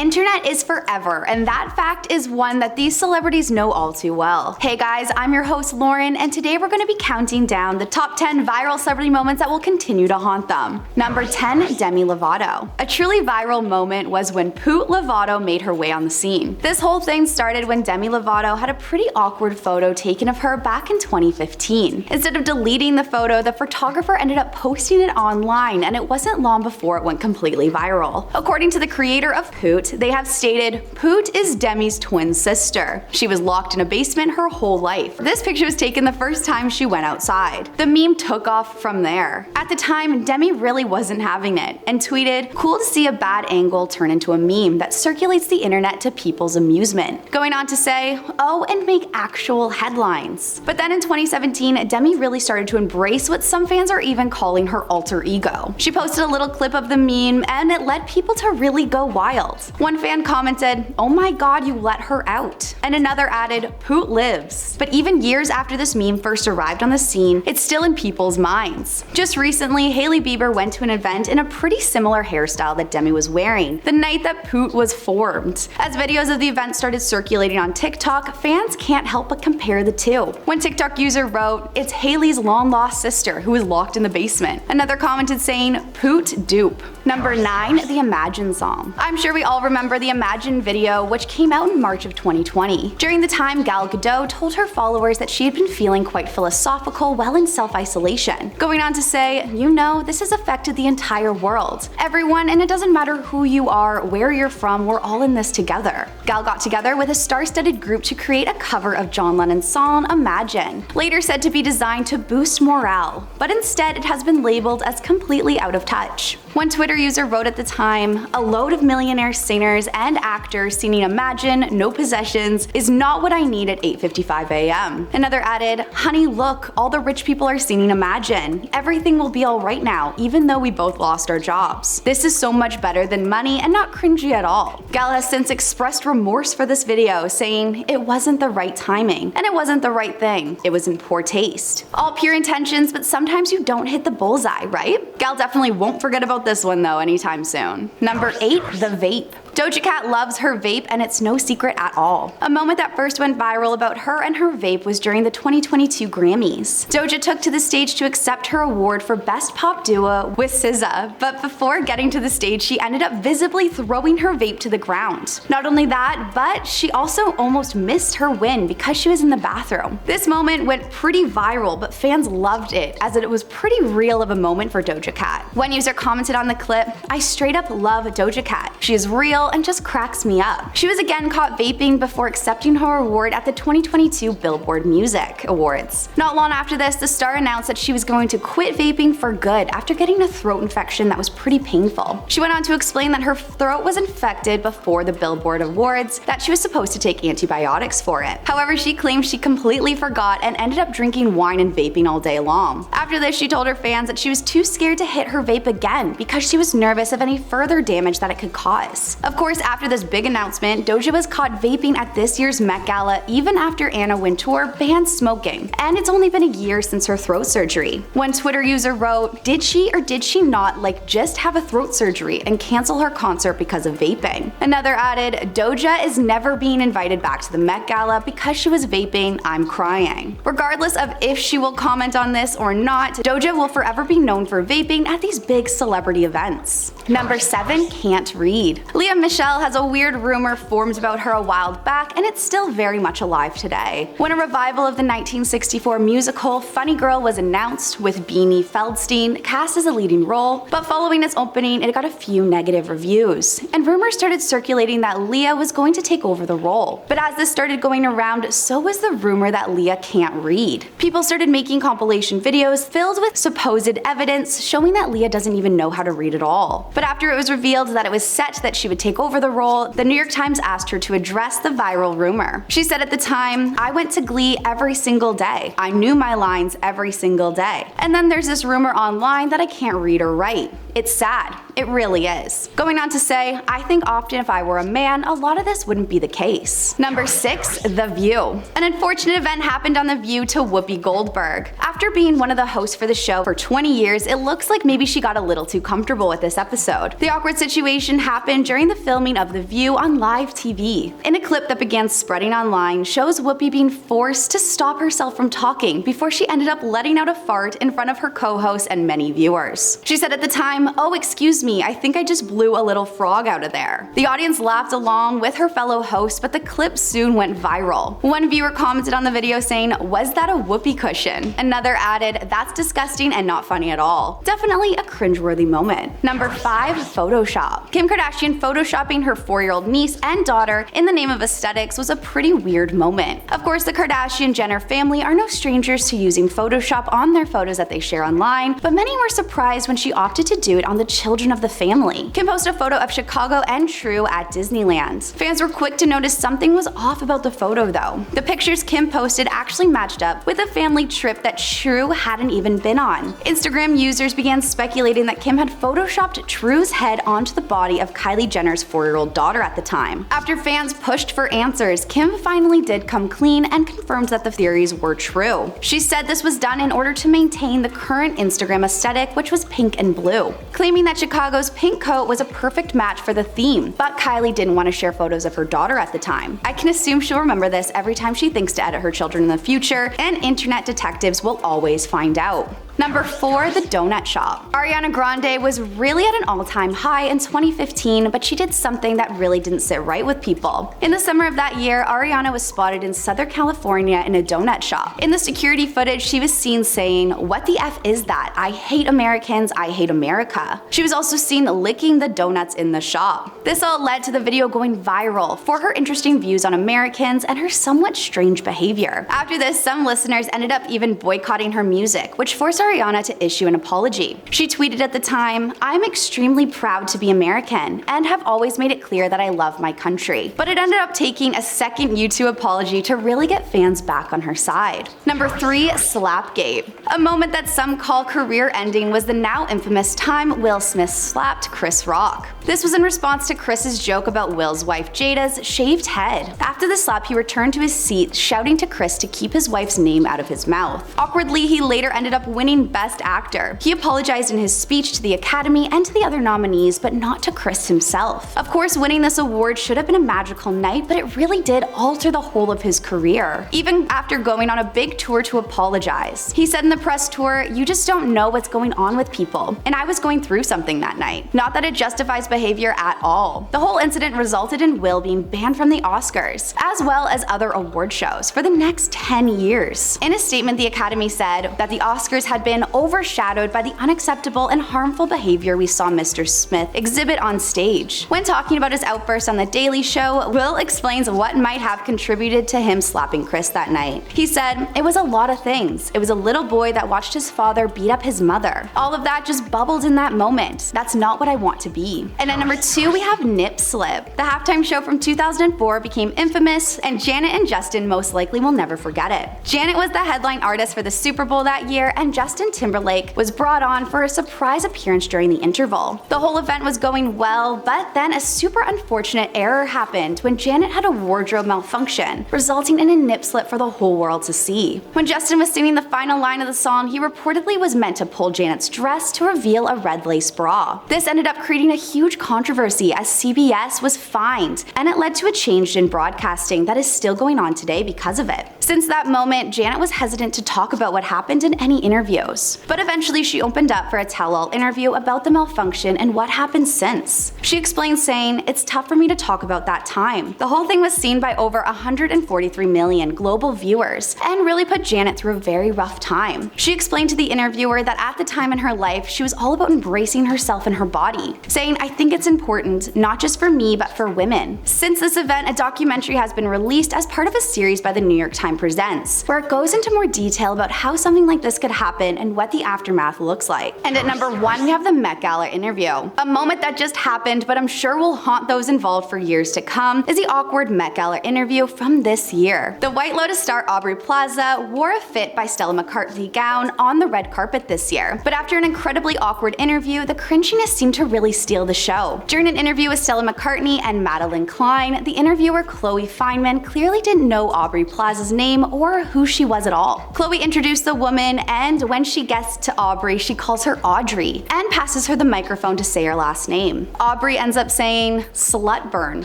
internet is forever, and that fact is one that these celebrities know all too well. Hey guys, I'm your host Lauren, and today we're going to be counting down the top 10 viral celebrity moments that will continue to haunt them. Number 10, Demi Lovato. A truly viral moment was when Poot Lovato made her way on the scene. This whole thing started when Demi Lovato had a pretty awkward photo taken of her back in 2015. Instead of deleting the photo, the photographer ended up posting it online, and it wasn't long before it went completely viral. According to the creator of Poot, they have stated, Poot is Demi's twin sister. She was locked in a basement her whole life. This picture was taken the first time she went outside. The meme took off from there. At the time, Demi really wasn't having it and tweeted, "Cool to see a bad angle turn into a meme that circulates the internet to people's amusement." Going on to say, "Oh, and make actual headlines." But then in 2017, Demi really started to embrace what some fans are even calling her alter ego. She posted a little clip of the meme, and it led people to really go wild. One fan commented, "Oh my god, you let her out." And another added, "Poot lives." But even years after this meme first arrived on the scene, it's still in people's minds. Just recently, Hailey Bieber went to an event in a pretty similar hairstyle that Demi was wearing, the night that Poot was formed. As videos of the event started circulating on TikTok, fans can't help but compare the two. One TikTok user wrote, "It's Hailey's long-lost sister who is locked in the basement." Another commented saying, "Poot dupe." Number 9, the Imagine song. I'm sure we all remember the Imagine video, which came out in March of 2020. During the time, Gal Gadot told her followers that she had been feeling quite philosophical while in self-isolation, going on to say, "You know, this has affected the entire world. Everyone, and it doesn't matter who you are, where you're from, we're all in this together." Gal got together with a star-studded group to create a cover of John Lennon's song Imagine, later said to be designed to boost morale, but instead it has been labeled as completely out of touch. One Twitter user wrote at the time, "A load of millionaire singers and actors singing Imagine, no possessions, is not what I need at 8:55 a.m. Another added, "Honey, look, all the rich people are singing Imagine. Everything will be alright now, even though we both lost our jobs. This is so much better than money and not cringy at all." Gal has since expressed remorse for this video, saying, "It wasn't the right timing, and it wasn't the right thing. It was in poor taste." All pure intentions, but sometimes you don't hit the bullseye, right? Gal definitely won't forget about this one though anytime soon. Number 8, the Vape. Doja Cat loves her vape, and it's no secret at all. A moment that first went viral about her and her vape was during the 2022 Grammys. Doja took to the stage to accept her award for Best Pop Duo with SZA, but before getting to the stage, she ended up visibly throwing her vape to the ground. Not only that, but she also almost missed her win because she was in the bathroom. This moment went pretty viral, but fans loved it, as it was pretty real of a moment for Doja Cat. One user commented on the clip, "I straight up love Doja Cat. She is real and just cracks me up." She was again caught vaping before accepting her award at the 2022 Billboard Music Awards. Not long after this, the star announced that she was going to quit vaping for good after getting a throat infection that was pretty painful. She went on to explain that her throat was infected before the Billboard Awards, that she was supposed to take antibiotics for it. However, she claimed she completely forgot and ended up drinking wine and vaping all day long. After this, she told her fans that she was too scared to hit her vape again because she was nervous of any further damage that it could cause. Of course, after this big announcement, Doja was caught vaping at this year's Met Gala even after Anna Wintour banned smoking, and it's only been a year since her throat surgery. One Twitter user wrote, "Did she or did she not just have a throat surgery and cancel her concert because of vaping?" Another added, "Doja is never being invited back to the Met Gala because she was vaping. I'm crying." Regardless of if she will comment on this or not, Doja will forever be known for vaping at these big celebrity events. Number 7, can't read. Lea Michele has a weird rumor formed about her a while back, and it's still very much alive today. When a revival of the 1964 musical Funny Girl was announced, with Beanie Feldstein cast as a leading role, but following its opening, it got a few negative reviews, and rumors started circulating that Lea was going to take over the role. But as this started going around, so was the rumor that Lea can't read. People started making compilation videos filled with supposed evidence showing that Lea doesn't even know how to read at all. But after it was revealed that it was set that she would take over the role, the New York Times asked her to address the viral rumor. She said at the time, "I went to Glee every single day. I knew my lines every single day. And then there's this rumor online that I can't read or write. It's sad. It really is. Going on to say, I think often if I were a man, a lot of this wouldn't be the case. Number 6, The View. An unfortunate event happened on The View to Whoopi Goldberg. After being one of the hosts for the show for 20 years, it looks like maybe she got a little too comfortable with this episode. The awkward situation happened during the filming of The View on live TV. In a clip that began spreading online, shows Whoopi being forced to stop herself from talking before she ended up letting out a fart in front of her co-host and many viewers. She said at the time, "Oh, excuse me, I think I just blew a little frog out of there." The audience laughed along with her fellow host, but the clip soon went viral. One viewer commented on the video saying, "Was that a whoopee cushion?" Another added, "That's disgusting and not funny at all." Definitely a cringeworthy moment. Number 5, Photoshop. Kim Kardashian photoshopping her 4-year-old niece and daughter in the name of aesthetics was a pretty weird moment. Of course, the Kardashian-Jenner family are no strangers to using Photoshop on their photos that they share online, but many were surprised when she opted to do it on the children of the family. Kim posted a photo of Chicago and True at Disneyland. Fans were quick to notice something was off about the photo though. The pictures Kim posted actually matched up with a family trip that True hadn't even been on. Instagram users began speculating that Kim had photoshopped True's head onto the body of Kylie Jenner's 4-year-old daughter at the time. After fans pushed for answers, Kim finally did come clean and confirmed that the theories were true. She said this was done in order to maintain the current Instagram aesthetic, which was pink and blue, claiming that Chicago's pink coat was a perfect match for the theme, but Kylie didn't want to share photos of her daughter at the time. I can assume she'll remember this every time she thinks to edit her children in the future, and internet detectives will always find out. Number 4, The Donut Shop. Ariana Grande was really at an all-time high in 2015, but she did something that really didn't sit right with people. In the summer of that year, Ariana was spotted in Southern California in a donut shop. In the security footage, she was seen saying, "What the F is that? I hate Americans, I hate America." She was also seen licking the donuts in the shop. This all led to the video going viral for her interesting views on Americans and her somewhat strange behavior. After this, some listeners ended up even boycotting her music, which forced Ariana to issue an apology. She tweeted at the time, "I'm extremely proud to be American and have always made it clear that I love my country." But it ended up taking a second YouTube apology to really get fans back on her side. Number 3, Slapgate. A moment that some call career ending was the now infamous time Will Smith slapped Chris Rock. This was in response to Chris's joke about Will's wife Jada's shaved head. After the slap, he returned to his seat, shouting to Chris to keep his wife's name out of his mouth. Awkwardly, he later ended up winning Best Actor. He apologized in his speech to the Academy and to the other nominees, but not to Chris himself. Of course, winning this award should have been a magical night, but it really did alter the whole of his career, even after going on a big tour to apologize. He said in the press tour, "You just don't know what's going on with people, and I was going through something that night." Not that it justifies behavior at all. The whole incident resulted in Will being banned from the Oscars, as well as other award shows, for the next 10 years. In a statement, the Academy said that the Oscars had been overshadowed by the unacceptable and harmful behavior we saw Mr. Smith exhibit on stage. When talking about his outburst on The Daily Show, Will explains what might have contributed to him slapping Chris that night. He said, "It was a lot of things. It was a little boy that watched his father beat up his mother. All of that just bubbled in that moment. That's not what I want to be." And at number 2, we have Nip Slip. The halftime show from 2004 became infamous, and Janet and Justin most likely will never forget it. Janet was the headline artist for the Super Bowl that year, and Justin Timberlake was brought on for a surprise appearance during the interval. The whole event was going well, but then a super unfortunate error happened when Janet had a wardrobe malfunction, resulting in a nip slip for the whole world to see. When Justin was singing the final line of the song, he reportedly was meant to pull Janet's dress to reveal a red lace bra. This ended up creating a huge controversy as CBS was fined, and it led to a change in broadcasting that is still going on today because of it. Since that moment, Janet was hesitant to talk about what happened in any interviews, but eventually she opened up for a tell-all interview about the malfunction and what happened since. She explained saying, "It's tough for me to talk about that time. The whole thing was seen by over 143 million global viewers and really put Janet through a very rough time." She explained to the interviewer that at the time in her life, she was all about embracing herself and her body, saying, "I think it's important, not just for me, but for women." Since this event, a documentary has been released as part of a series by the New York Times Presents, where it goes into more detail about how something like this could happen happened and what the aftermath looks like. And at number 1, we have the Met Gala interview. A moment that just happened, but I'm sure will haunt those involved for years to come, is the awkward Met Gala interview from this year. The White Lotus star Aubrey Plaza wore a Fit by Stella McCartney gown on the red carpet this year. But after an incredibly awkward interview, the cringiness seemed to really steal the show. During an interview with Stella McCartney and Madeline Klein, the interviewer Chloe Fineman clearly didn't know Aubrey Plaza's name or who she was at all. Chloe introduced the woman, and when she gets to Aubrey, she calls her Audrey and passes her the microphone to say her last name. Aubrey ends up saying "slutburn"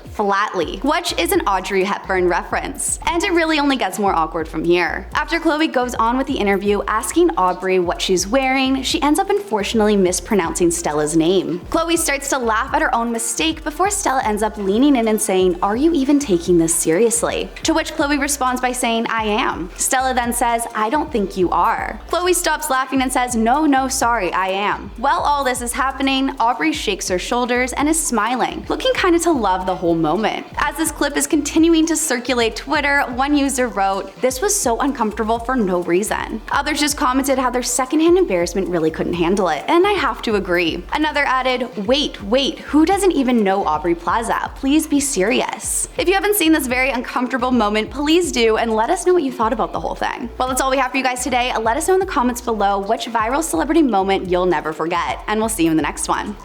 flatly, which is an Audrey Hepburn reference. And it really only gets more awkward from here. After Chloe goes on with the interview asking Aubrey what she's wearing, she ends up unfortunately mispronouncing Stella's name. Chloe starts to laugh at her own mistake before Stella ends up leaning in and saying, "Are you even taking this seriously?" To which Chloe responds by saying, "I am." Stella then says, "I don't think you are." Chloe stops laughing and says, "No, sorry, I am." While all this is happening, Aubrey shakes her shoulders and is smiling, looking kinda to love the whole moment. As this clip is continuing to circulate Twitter, one user wrote, "This was so uncomfortable for no reason." Others just commented how their secondhand embarrassment really couldn't handle it, and I have to agree. Another added, wait, who doesn't even know Aubrey Plaza? Please be serious." If you haven't seen this very uncomfortable moment, please do, and let us know what you thought about the whole thing. Well, that's all we have for you guys today. Let us know in the comments below which viral celebrity moment you'll never forget, and we'll see you in the next one.